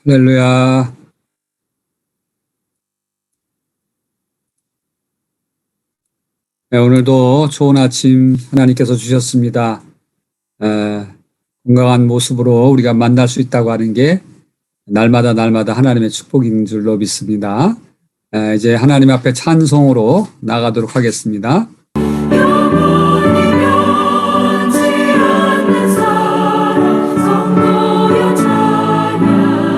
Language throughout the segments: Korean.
할렐루야. 네, 오늘도 좋은 아침 하나님께서 주셨습니다. 건강한 모습으로 우리가 만날 수 있다고 하는 게 날마다 하나님의 축복인 줄로 믿습니다. 이제 하나님 앞에 찬송으로 나가도록 하겠습니다. 않는 사랑 성도여 찬양하세.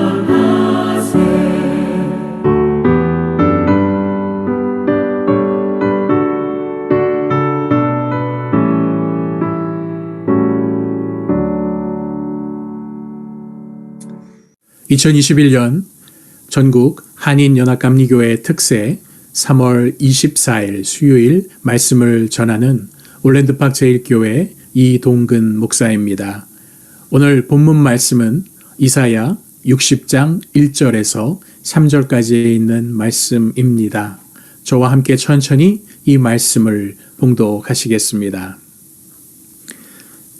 (2021년) 전국 한인연합감리교회 특세 3월 24일 수요일 말씀을 전하는 올랜드팍 제1교회 이동근 목사입니다. 오늘 본문 말씀은 이사야 60장 1절에서 3절까지 있는 말씀입니다. 저와 함께 천천히 이 말씀을 봉독하시겠습니다.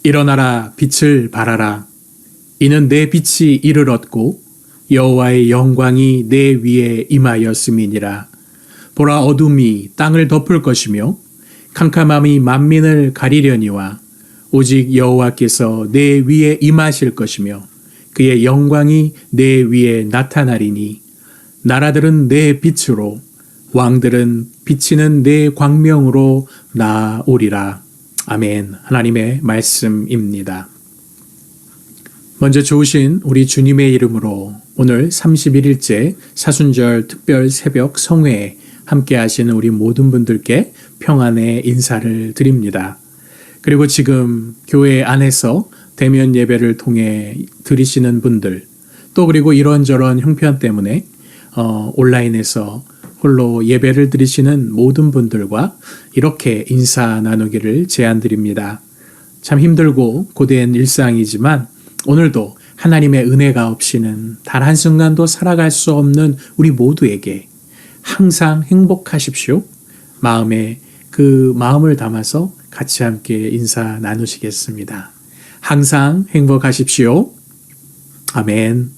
일어나라, 빛을 발하라. 이는 내 빛이 이를 얻고 여호와의 영광이 내 위에 임하였음이니라. 보라, 어둠이 땅을 덮을 것이며 캄캄함이 만민을 가리려니와 오직 여호와께서 내 위에 임하실 것이며 그의 영광이 내 위에 나타나리니 나라들은 내 빛으로 왕들은 비치는 내 광명으로 나오리라. 아멘. 하나님의 말씀입니다. 먼저 좋으신 우리 주님의 이름으로 오늘 31일째 사순절 특별 새벽 성회에 함께 하시는 우리 모든 분들께 평안의 인사를 드립니다. 그리고 지금 교회 안에서 대면 예배를 통해 드리시는 분들, 또 그리고 이런저런 형편 때문에 온라인에서 홀로 예배를 드리시는 모든 분들과 이렇게 인사 나누기를 제안드립니다. 참 힘들고 고된 일상이지만 오늘도 하나님의 은혜가 없이는 단 한순간도 살아갈 수 없는 우리 모두에게 항상 행복하십시오. 마음에 그 마음을 담아서 같이 함께 인사 나누시겠습니다. 항상 행복하십시오. 아멘.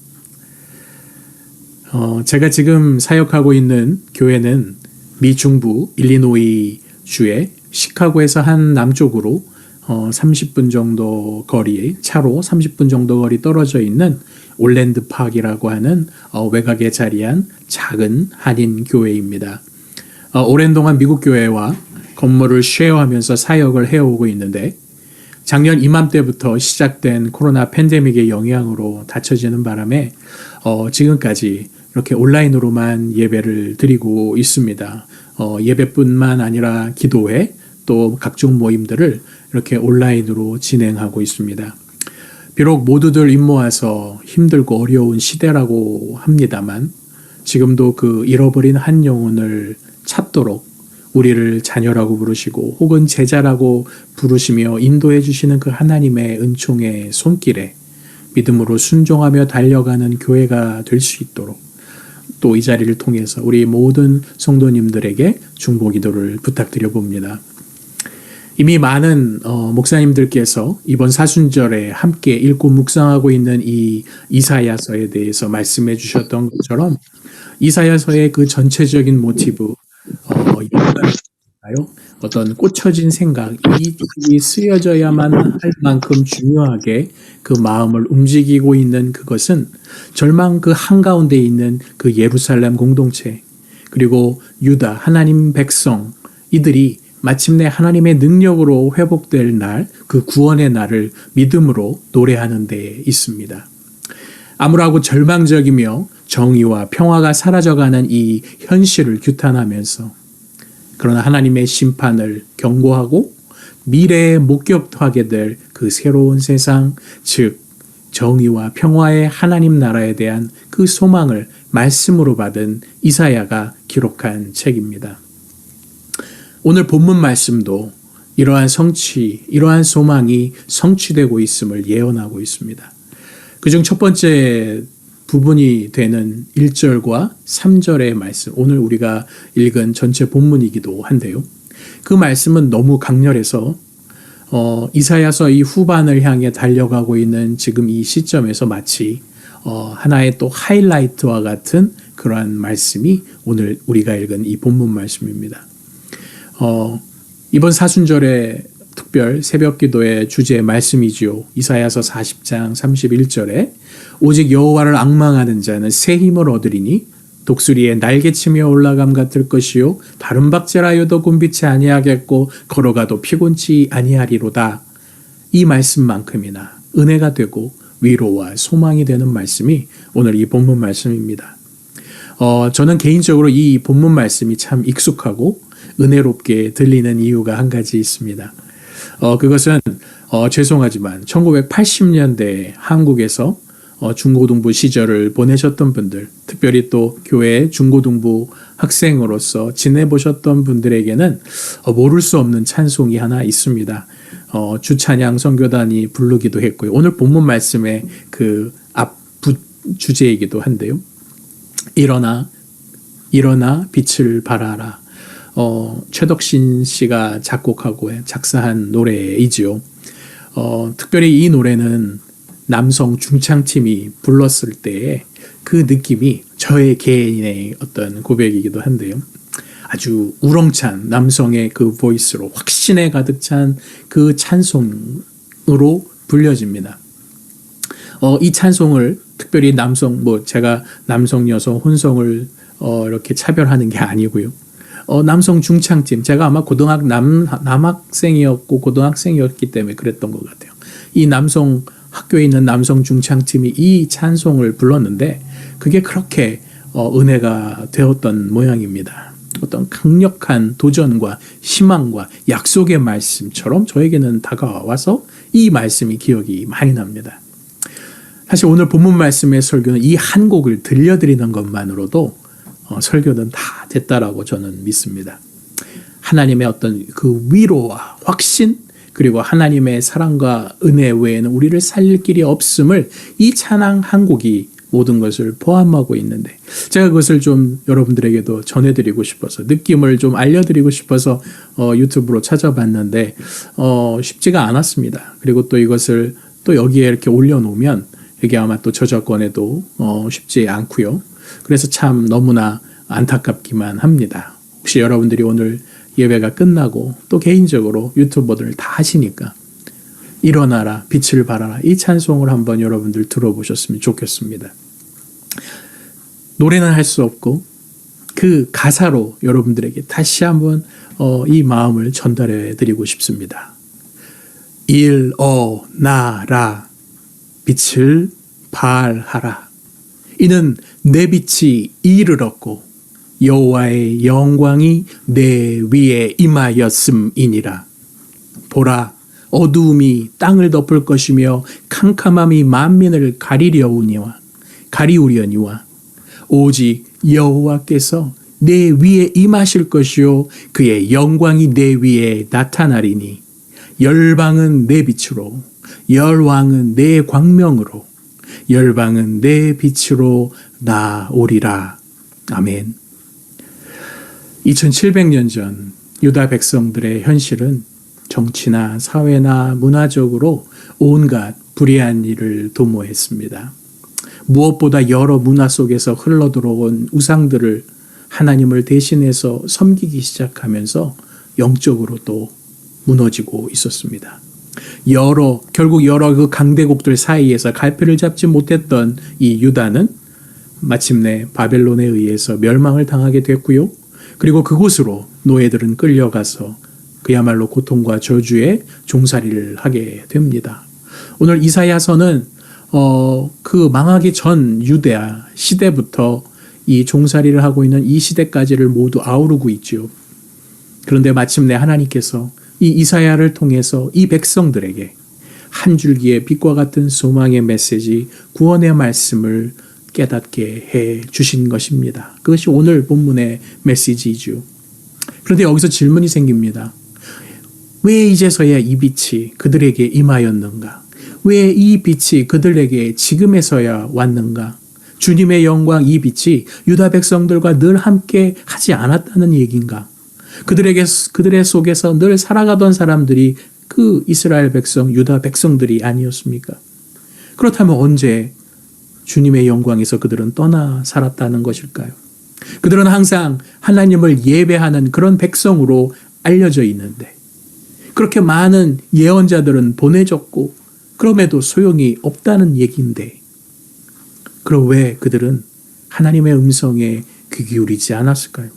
제가 지금 사역하고 있는 교회는 미 중부 일리노이 주의 시카고에서 한 남쪽으로 30분 정도 거리, 차로 30분 정도 거리 떨어져 있는 올랜드팍이라고 하는 외곽에 자리한 작은 한인 교회입니다. 오랜 동안 미국 교회와 건물을 쉐어하면서 사역을 해오고 있는데 작년 이맘때부터 시작된 코로나 팬데믹의 영향으로 닫혀지는 바람에 지금까지 이렇게 온라인으로만 예배를 드리고 있습니다. 예배뿐만 아니라 기도회, 또 각종 모임들을 이렇게 온라인으로 진행하고 있습니다. 비록 모두들 입모아서 힘들고 어려운 시대라고 합니다만 지금도 그 잃어버린 한 영혼을 찾도록 우리를 자녀라고 부르시고 혹은 제자라고 부르시며 인도해 주시는 그 하나님의 은총의 손길에 믿음으로 순종하며 달려가는 교회가 될 수 있도록 또 이 자리를 통해서 우리 모든 성도님들에게 중보 기도를 부탁드려 봅니다. 이미 많은 목사님들께서 이번 사순절에 함께 읽고 묵상하고 있는 이 이사야서에 대해서 말씀해 주셨던 것처럼 이사야서의 그 전체적인 모티브, 어떤 꽂혀진 생각, 이 책이 쓰여져야만 할 만큼 중요하게 그 마음을 움직이고 있는 그것은 절망 그 한가운데 있는 그 예루살렘 공동체, 그리고 유다 하나님 백성, 이들이 마침내 하나님의 능력으로 회복될 날, 그 구원의 날을 믿음으로 노래하는 데 있습니다. 암울하고 절망적이며 정의와 평화가 사라져가는 이 현실을 규탄하면서 그러나 하나님의 심판을 경고하고 미래에 목격하게 될 그 새로운 세상, 즉 정의와 평화의 하나님 나라에 대한 그 소망을 말씀으로 받은 이사야가 기록한 책입니다. 오늘 본문 말씀도 이러한 성취, 이러한 소망이 성취되고 있음을 예언하고 있습니다. 그중 첫 번째 부분이 되는 1절과 3절의 말씀, 오늘 우리가 읽은 전체 본문이기도 한데요. 그 말씀은 너무 강렬해서 이사야서 이 후반을 향해 달려가고 있는 지금 이 시점에서 마치 하나의 또 하이라이트와 같은 그러한 말씀이 오늘 우리가 읽은 이 본문 말씀입니다. 이번 사순절의 특별 새벽 기도의 주제의 말씀이지요. 이사야서 40장 31절에 오직 여호와를 앙망하는 자는 새 힘을 얻으리니 독수리의 날개치며 올라감 같을 것이요 다른 박제라여도 곤비치 아니하겠고 걸어가도 피곤치 아니하리로다. 이 말씀만큼이나 은혜가 되고 위로와 소망이 되는 말씀이 오늘 이 본문 말씀입니다. 저는 개인적으로 이 본문 말씀이 참 익숙하고 은혜롭게 들리는 이유가 한 가지 있습니다. 그것은 죄송하지만 1980년대 한국에서 중고등부 시절을 보내셨던 분들, 특별히 또 교회 중고등부 학생으로서 지내보셨던 분들에게는 모를 수 없는 찬송이 하나 있습니다. 주찬양 선교단이 부르기도 했고요. 오늘 본문 말씀의 그 앞 주제이기도 한데요. 일어나 빛을 발하라. 최덕신 씨가 작곡하고 작사한 노래이지요. 특별히 이 노래는 남성 중창팀이 불렀을 때의 그 느낌이 저의 개인의 어떤 고백이기도 한데요. 아주 우렁찬 남성의 그 보이스로 확신에 가득 찬 그 찬송으로 불려집니다. 이 찬송을 특별히 남성, 제가 남성, 여성, 혼성을 이렇게 차별하는 게 아니고요. 남성 중창팀, 제가 아마 남학생이었고 고등학생이었기 때문에 그랬던 것 같아요. 이 남성 학교에 있는 남성 중창팀이 이 찬송을 불렀는데 그게 그렇게 은혜가 되었던 모양입니다. 어떤 강력한 도전과 희망과 약속의 말씀처럼 저에게는 다가와서 이 말씀이 기억이 많이 납니다. 사실 오늘 본문 말씀의 설교는 이 한 곡을 들려드리는 것만으로도 설교는 다 됐다라고 저는 믿습니다. 하나님의 어떤 그 위로와 확신 그리고 하나님의 사랑과 은혜 외에는 우리를 살릴 길이 없음을 이 찬양 한 곡이 모든 것을 포함하고 있는데 제가 그것을 좀 여러분들에게도 전해드리고 싶어서 느낌을 좀 알려드리고 싶어서 유튜브로 찾아봤는데 쉽지가 않았습니다. 그리고 또 이것을 또 여기에 이렇게 올려놓으면 이게 아마 또 저작권에도 쉽지 않고요. 그래서 참 너무나 안타깝기만 합니다. 혹시 여러분들이 오늘 예배가 끝나고 또 개인적으로 유튜버들 다 하시니까 일어나라 빛을 발하라 이 찬송을 한번 여러분들 들어보셨으면 좋겠습니다. 노래는 할 수 없고 그 가사로 여러분들에게 다시 한번 이 마음을 전달해 드리고 싶습니다. 일어나라 빛을 발하라 이는 내 빛이 이르렀고 여호와의 영광이 내 위에 임하였음이니라. 보라 어두움이 땅을 덮을 것이며 캄캄함이 만민을 가리우려니와 오직 여호와께서 내 위에 임하실 것이요 그의 영광이 내 위에 나타나리니 열방은 내 빛으로 열왕은 내 광명으로 열방은 내 빛으로 나오리라. 아멘. 2700년 전 유다 백성들의 현실은 정치나 사회나 문화적으로 온갖 불의한 일을 도모했습니다. 무엇보다 여러 문화 속에서 흘러들어온 우상들을 하나님을 대신해서 섬기기 시작하면서 영적으로 또 무너지고 있었습니다. 결국 여러 그 강대국들 사이에서 갈피를 잡지 못했던 이 유다는 마침내 바벨론에 의해서 멸망을 당하게 됐고요. 그리고 그곳으로 노예들은 끌려가서 그야말로 고통과 저주의 종살이를 하게 됩니다. 오늘 이사야서는 그 망하기 전 유대 시대부터 이 종살이를 하고 있는 이 시대까지를 모두 아우르고 있죠. 그런데 마침내 하나님께서 이 이사야를 통해서 이 백성들에게 한 줄기의 빛과 같은 소망의 메시지, 구원의 말씀을 깨닫게 해 주신 것입니다. 그것이 오늘 본문의 메시지이죠. 그런데 여기서 질문이 생깁니다. 왜 이제서야 이 빛이 그들에게 임하였는가? 왜 이 빛이 그들에게 지금에서야 왔는가? 주님의 영광 이 빛이 유다 백성들과 늘 함께 하지 않았다는 얘기인가? 그들의 속에서 늘 살아가던 사람들이 그 이스라엘 백성, 유다 백성들이 아니었습니까? 그렇다면 언제 주님의 영광에서 그들은 떠나 살았다는 것일까요? 그들은 항상 하나님을 예배하는 그런 백성으로 알려져 있는데 그렇게 많은 예언자들은 보내졌고 그럼에도 소용이 없다는 얘기인데 그럼 왜 그들은 하나님의 음성에 귀 기울이지 않았을까요?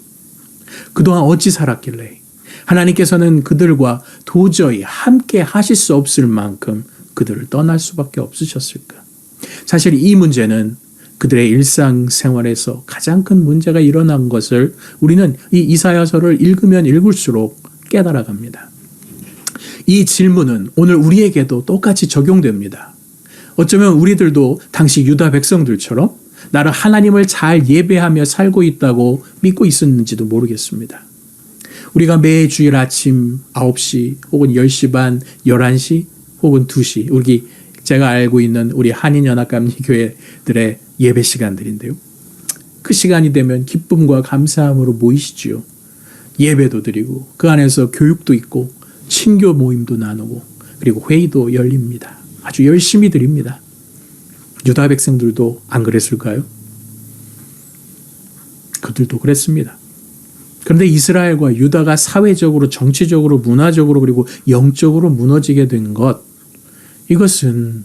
그동안 어찌 살았길래 하나님께서는 그들과 도저히 함께 하실 수 없을 만큼 그들을 떠날 수밖에 없으셨을까? 사실 이 문제는 그들의 일상생활에서 가장 큰 문제가 일어난 것을 우리는 이 이사야서를 읽으면 읽을수록 깨달아갑니다. 이 질문은 오늘 우리에게도 똑같이 적용됩니다. 어쩌면 우리들도 당시 유다 백성들처럼 나를 하나님을 잘 예배하며 살고 있다고 믿고 있었는지도 모르겠습니다. 우리가 매 주일 아침 9시 혹은 10시 반, 11시 혹은 2시 제가 알고 있는 우리 한인연합감리교회들의 예배 시간들인데요. 그 시간이 되면 기쁨과 감사함으로 모이시지요. 예배도 드리고 그 안에서 교육도 있고 친교 모임도 나누고 그리고 회의도 열립니다. 아주 열심히 드립니다. 유다 백성들도 안 그랬을까요? 그들도 그랬습니다. 그런데 이스라엘과 유다가 사회적으로, 정치적으로, 문화적으로 그리고 영적으로 무너지게 된 것, 이것은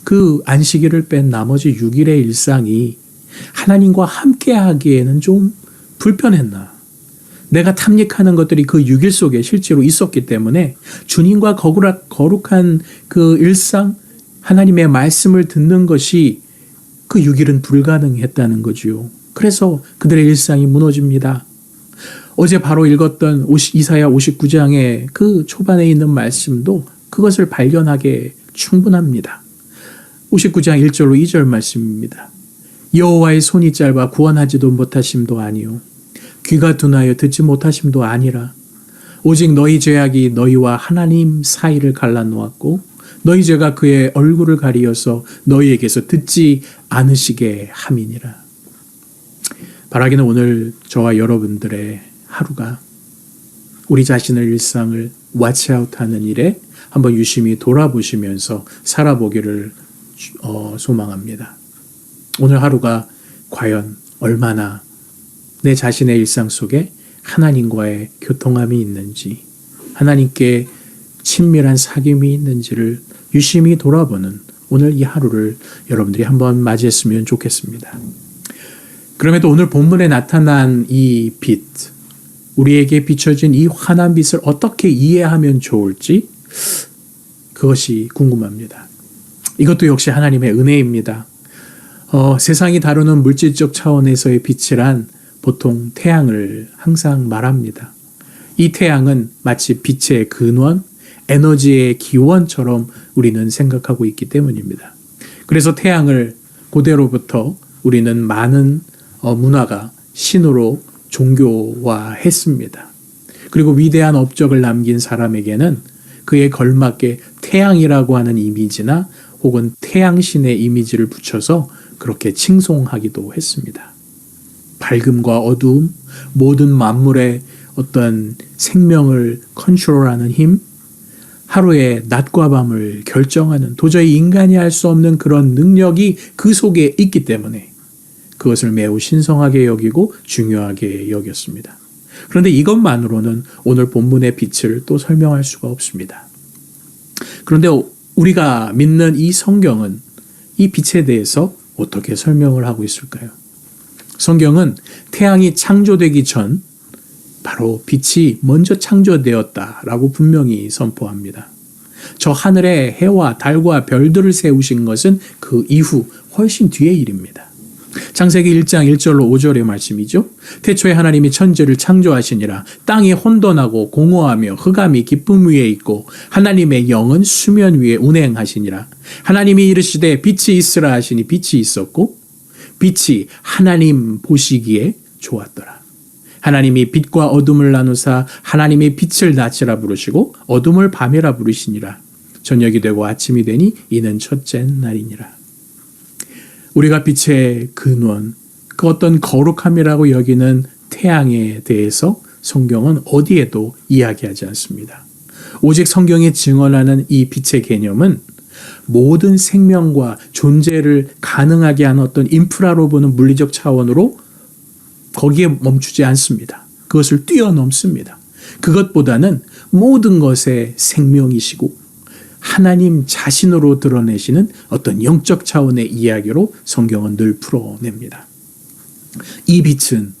그 안식일을 뺀 나머지 6일의 일상이 하나님과 함께 하기에는 좀 불편했나. 내가 탐닉하는 것들이 그 6일 속에 실제로 있었기 때문에 주님과 거룩한 그 일상, 하나님의 말씀을 듣는 것이 그 6일은 불가능했다는 거지요. 그래서 그들의 일상이 무너집니다. 어제 바로 읽었던 이사야 59장의 그 초반에 있는 말씀도 그것을 발견하게 충분합니다. 59장 1절로 2절 말씀입니다. 여호와의 손이 짧아 구원하지도 못하심도 아니요 귀가 둔하여 듣지 못하심도 아니라 오직 너희 죄악이 너희와 하나님 사이를 갈라놓았고 너희 죄가 그의 얼굴을 가리어서 너희에게서 듣지 않으시게 함이니라. 바라기는 오늘 저와 여러분들의 하루가 우리 자신의 일상을 왓치아웃하는 일에 한번 유심히 돌아보시면서 살아보기를 소망합니다. 오늘 하루가 과연 얼마나 내 자신의 일상 속에 하나님과의 교통함이 있는지, 하나님께 친밀한 사귐이 있는지를 유심히 돌아보는 오늘 이 하루를 여러분들이 한번 맞이했으면 좋겠습니다. 그럼에도 오늘 본문에 나타난 이 빛, 우리에게 비춰진 이 환한 빛을 어떻게 이해하면 좋을지 그것이 궁금합니다. 이것도 역시 하나님의 은혜입니다. 세상이 다루는 물질적 차원에서의 빛이란 보통 태양을 항상 말합니다. 이 태양은 마치 빛의 근원, 에너지의 기원처럼 우리는 생각하고 있기 때문입니다. 그래서 태양을 고대로부터 우리는 많은 문화가 신으로 종교화했습니다. 그리고 위대한 업적을 남긴 사람에게는 그에 걸맞게 태양이라고 하는 이미지나 혹은 태양신의 이미지를 붙여서 그렇게 칭송하기도 했습니다. 밝음과 어두움, 모든 만물의 어떤 생명을 컨트롤하는 힘, 하루의 낮과 밤을 결정하는 도저히 인간이 할 수 없는 그런 능력이 그 속에 있기 때문에 그것을 매우 신성하게 여기고 중요하게 여겼습니다. 그런데 이것만으로는 오늘 본문의 빛을 또 설명할 수가 없습니다. 그런데 우리가 믿는 이 성경은 이 빛에 대해서 어떻게 설명을 하고 있을까요? 성경은 태양이 창조되기 전 바로 빛이 먼저 창조되었다라고 분명히 선포합니다. 저 하늘에 해와 달과 별들을 세우신 것은 그 이후 훨씬 뒤의 일입니다. 창세기 1장 1절로 5절의 말씀이죠. 태초에 하나님이 천지를 창조하시니라. 땅이 혼돈하고 공허하며 흑암이 깊음 위에 있고 하나님의 영은 수면 위에 운행하시니라. 하나님이 이르시되 빛이 있으라 하시니 빛이 있었고 빛이 하나님 보시기에 좋았더라. 하나님이 빛과 어둠을 나누사 하나님이 빛을 낮이라 부르시고 어둠을 밤이라 부르시니라. 저녁이 되고 아침이 되니 이는 첫째 날이니라. 우리가 빛의 근원, 그 어떤 거룩함이라고 여기는 태양에 대해서 성경은 어디에도 이야기하지 않습니다. 오직 성경이 증언하는 이 빛의 개념은 모든 생명과 존재를 가능하게 하는 어떤 인프라로 보는 물리적 차원으로 거기에 멈추지 않습니다. 그것을 뛰어넘습니다. 그것보다는 모든 것의 생명이시고 하나님 자신으로 드러내시는 어떤 영적 차원의 이야기로 성경은 늘 풀어냅니다. 이 빛은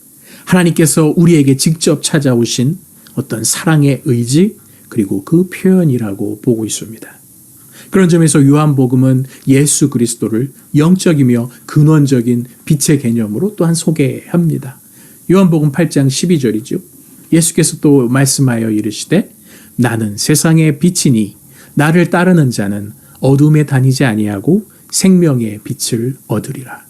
하나님께서 우리에게 직접 찾아오신 어떤 사랑의 의지 그리고 그 표현이라고 보고 있습니다. 그런 점에서 요한복음은 예수 그리스도를 영적이며 근원적인 빛의 개념으로 또한 소개합니다. 요한복음 8장 12절이죠. 예수께서 또 말씀하여 이르시되 나는 세상의 빛이니 나를 따르는 자는 어둠에 다니지 아니하고 생명의 빛을 얻으리라.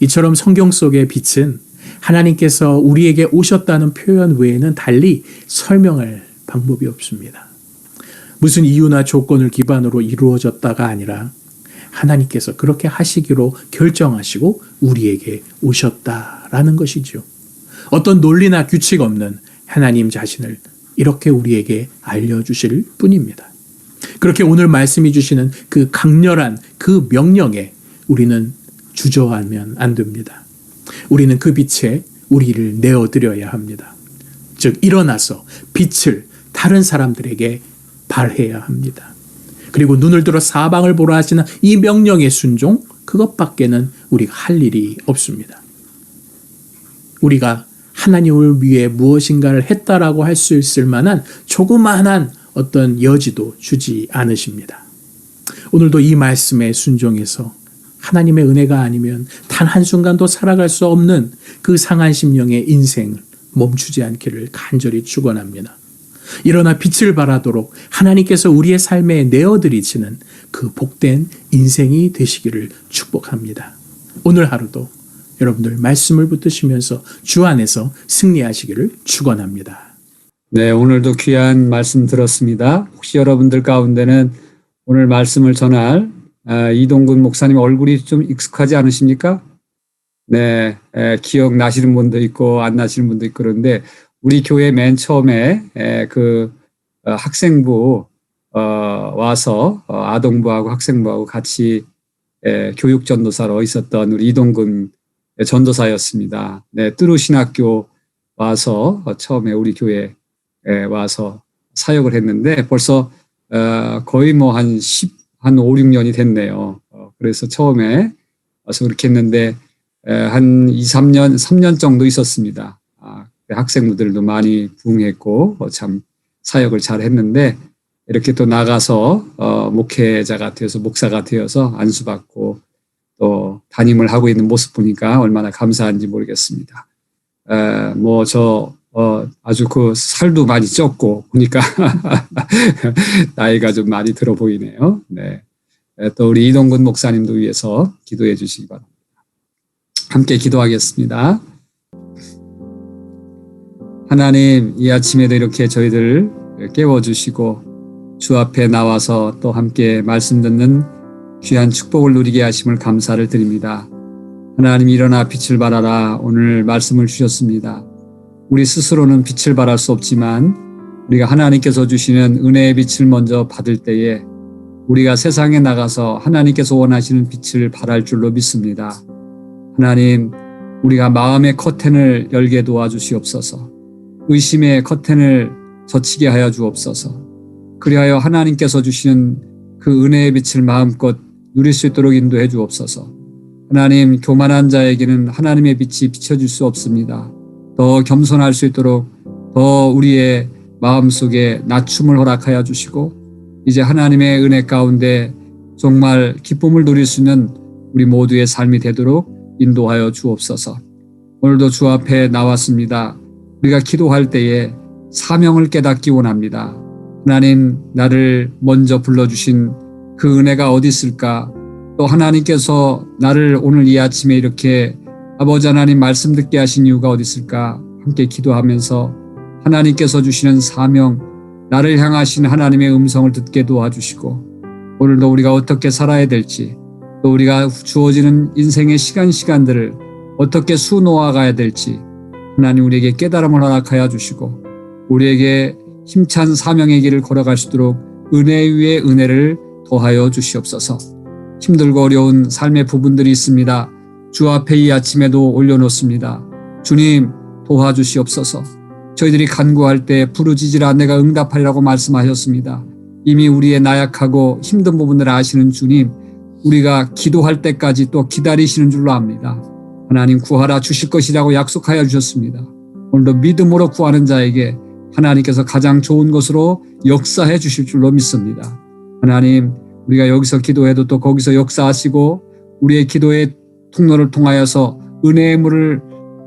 이처럼 성경 속의 빛은 하나님께서 우리에게 오셨다는 표현 외에는 달리 설명할 방법이 없습니다. 무슨 이유나 조건을 기반으로 이루어졌다가 아니라 하나님께서 그렇게 하시기로 결정하시고 우리에게 오셨다라는 것이죠. 어떤 논리나 규칙 없는 하나님 자신을 이렇게 우리에게 알려주실 뿐입니다. 그렇게 오늘 말씀해 주시는 그 강렬한 그 명령에 우리는 주저하면 안 됩니다. 우리는 그 빛에 우리를 내어드려야 합니다. 즉 일어나서 빛을 다른 사람들에게 발해야 합니다. 그리고 눈을 들어 사방을 보라 하시는 이 명령의 순종, 그것밖에는 우리가 할 일이 없습니다. 우리가 하나님을 위해 무엇인가를 했다라고 할 수 있을 만한 조그마한 어떤 여지도 주지 않으십니다. 오늘도 이 말씀에 순종해서 하나님의 은혜가 아니면 단 한순간도 살아갈 수 없는 그 상한 심령의 인생을 멈추지 않기를 간절히 축원합니다. 일어나 빛을 발하도록 하나님께서 우리의 삶에 내어드리시는 그 복된 인생이 되시기를 축복합니다. 오늘 하루도 여러분들 말씀을 붙드시면서 주 안에서 승리하시기를 축원합니다. 네, 오늘도 귀한 말씀 들었습니다. 혹시 여러분들 가운데는 오늘 말씀을 전할 이동근 목사님 얼굴이 좀 익숙하지 않으십니까? 네, 기억나시는 분도 있고 안 나시는 분도 있고 그런데 우리 교회 맨 처음에 학생부 와서 아동부하고 학생부하고 같이 교육 전도사로 있었던 우리 이동근 전도사였습니다. 네, 뚜루신학교 와서 처음에 우리 교회에 와서 사역을 했는데 벌써 거의 뭐 한 5, 6년이 됐네요. 그래서 처음에 와서 그렇게 했는데 한 3년 정도 있었습니다. 학생부들도 많이 부응했고 참 사역을 잘 했는데 이렇게 또 나가서 목회자가 되어서 목사가 되어서 안수받고 또 담임을 하고 있는 모습 보니까 얼마나 감사한지 모르겠습니다. 아주 그 살도 많이 쪘고 보니까 나이가 좀 많이 들어 보이네요. 네. 또 우리 이동근 목사님도 위해서 기도해 주시기 바랍니다. 함께 기도하겠습니다. 하나님, 이 아침에도 이렇게 저희들 깨워주시고 주 앞에 나와서 또 함께 말씀 듣는 귀한 축복을 누리게 하심을 감사를 드립니다. 하나님, 일어나 빛을 발하라. 오늘 말씀을 주셨습니다. 우리 스스로는 빛을 발할 수 없지만 우리가 하나님께서 주시는 은혜의 빛을 먼저 받을 때에 우리가 세상에 나가서 하나님께서 원하시는 빛을 발할 줄로 믿습니다. 하나님, 우리가 마음의 커튼을 열게 도와주시옵소서. 의심의 커튼을 젖히게 하여 주옵소서. 그리하여 하나님께서 주시는 그 은혜의 빛을 마음껏 누릴 수 있도록 인도해 주옵소서. 하나님, 교만한 자에게는 하나님의 빛이 비춰질 수 없습니다. 더 겸손할 수 있도록 더 우리의 마음속에 낮춤을 허락하여 주시고 이제 하나님의 은혜 가운데 정말 기쁨을 누릴 수 있는 우리 모두의 삶이 되도록 인도하여 주옵소서. 오늘도 주 앞에 나왔습니다. 우리가 기도할 때에 사명을 깨닫기 원합니다. 하나님, 나를 먼저 불러주신 그 은혜가 어디 있을까? 또 하나님께서 나를 오늘 이 아침에 이렇게 아버지 하나님 말씀 듣게 하신 이유가 어디 있을까? 함께 기도하면서 하나님께서 주시는 사명, 나를 향하신 하나님의 음성을 듣게 도와주시고 오늘도 우리가 어떻게 살아야 될지 또 우리가 주어지는 인생의 시간들을 어떻게 수놓아가야 될지 하나님 우리에게 깨달음을 허락하여 주시고 우리에게 힘찬 사명의 길을 걸어갈 수 있도록 은혜 위에 은혜를 도하여 주시옵소서. 힘들고 어려운 삶의 부분들이 있습니다. 주 앞에 이 아침에도 올려놓습니다. 주님 도와주시옵소서. 저희들이 간구할 때 부르짖으라 내가 응답하리라고 말씀하셨습니다. 이미 우리의 나약하고 힘든 부분을 아시는 주님, 우리가 기도할 때까지 또 기다리시는 줄로 압니다. 하나님 구하라 주실 것이라고 약속하여 주셨습니다. 오늘도 믿음으로 구하는 자에게 하나님께서 가장 좋은 것으로 역사해 주실 줄로 믿습니다. 하나님, 우리가 여기서 기도해도 또 거기서 역사하시고 우리의 기도의 통로를 통하여서 은혜의 물을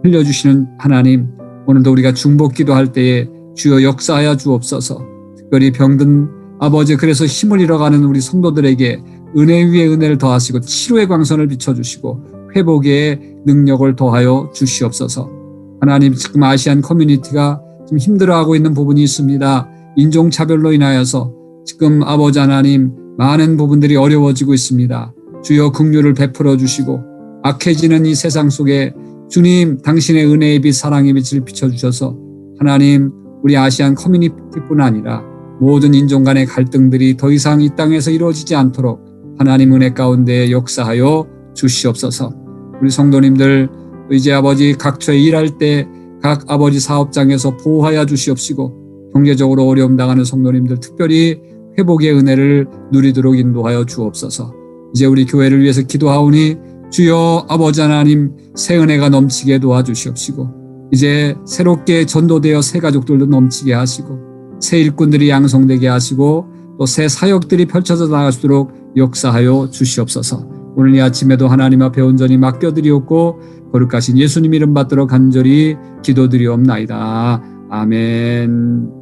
흘려주시는 하나님, 오늘도 우리가 중복 기도할 때에 주여 역사하여 주옵소서. 특별히 병든 아버지, 그래서 힘을 잃어가는 우리 성도들에게 은혜 위에 은혜를 더하시고 치료의 광선을 비춰주시고 회복의 능력을 더하여 주시옵소서. 하나님, 지금 아시안 커뮤니티가 지금 힘들어하고 있는 부분이 있습니다. 인종차별로 인하여서 지금 아버지 하나님 많은 부분들이 어려워지고 있습니다. 주여 긍휼을 베풀어 주시고 악해지는 이 세상 속에 주님 당신의 은혜의 빛, 사랑의 빛을 비춰주셔서 하나님 우리 아시안 커뮤니티뿐 아니라 모든 인종 간의 갈등들이 더 이상 이 땅에서 이루어지지 않도록 하나님 은혜 가운데 역사하여 주시옵소서. 우리 성도님들 이제 아버지 각처에 일할 때 각 아버지 사업장에서 보호하여 주시옵시고 경제적으로 어려움 당하는 성도님들 특별히 회복의 은혜를 누리도록 인도하여 주옵소서. 이제 우리 교회를 위해서 기도하오니 주여 아버지 하나님 새 은혜가 넘치게 도와주시옵시고 이제 새롭게 전도되어 새 가족들도 넘치게 하시고 새 일꾼들이 양성되게 하시고 또 새 사역들이 펼쳐져 나가도록 역사하여 주시옵소서. 오늘 이 아침에도 하나님 앞에 온전히 맡겨드리옵고 거룩하신 예수님 이름 받들어 간절히 기도드리옵나이다. 아멘.